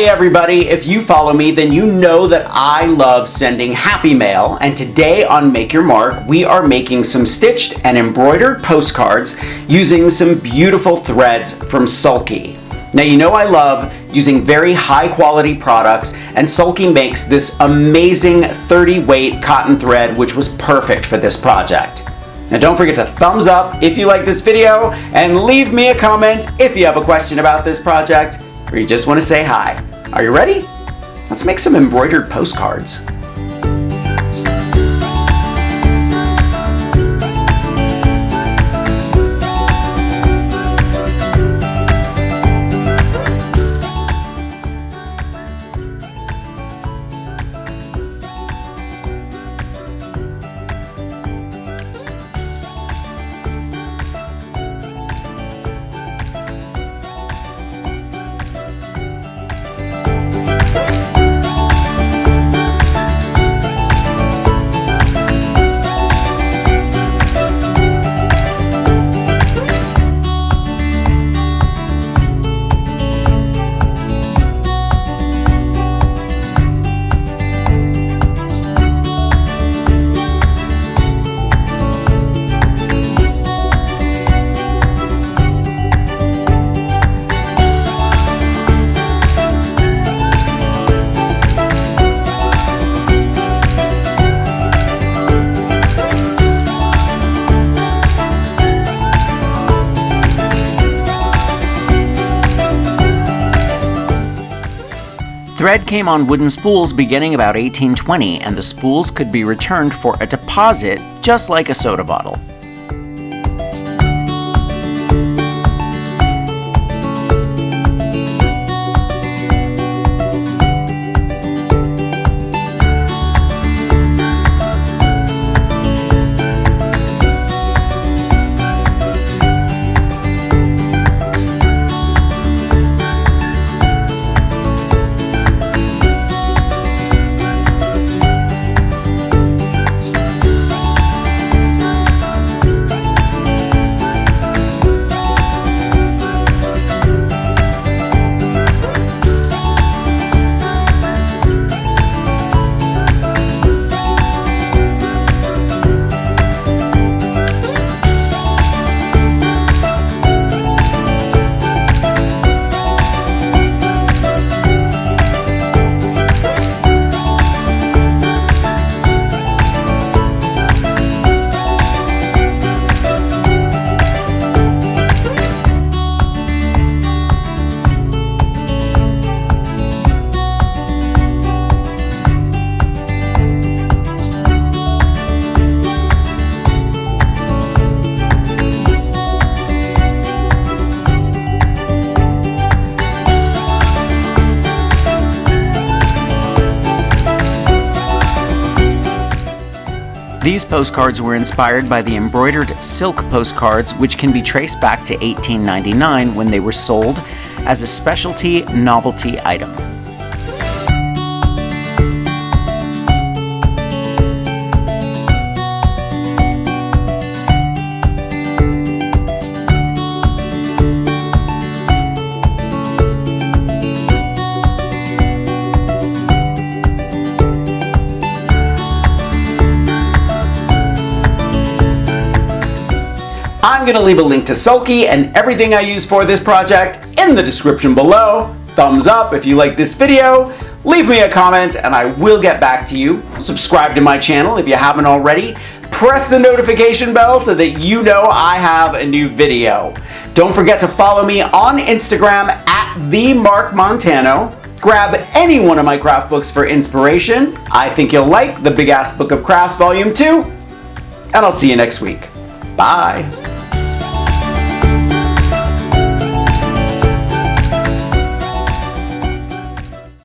Hey everybody, if you follow me, then you know that I love sending happy mail, and today on Make Your Mark, we are making some stitched and embroidered postcards using some beautiful threads from Sulky. Now you know I love using very high quality products, and Sulky makes this amazing 30 weight cotton thread which was perfect for this project. Now don't forget to thumbs up if you like this video, and leave me a comment if you have a question about this project, or you just want to say hi. Are you ready? Let's make some embroidered postcards. Thread came on wooden spools beginning about 1820, and the spools could be returned for a deposit just like a soda bottle. These postcards were inspired by the embroidered silk postcards, which can be traced back to 1899 when they were sold as a specialty novelty item. I'm going to leave a link to Sulky and everything I use for this project in the description below. Thumbs up if you like this video, leave me a comment and I will get back to you. Subscribe to my channel if you haven't already. Press the notification bell so that you know I have a new video. Don't forget to follow me on Instagram at @the_Mark Montano. Grab any one of my craft books for inspiration. I think you'll like the Big Ass Book of Crafts Volume 2. And I'll see you next week. Bye.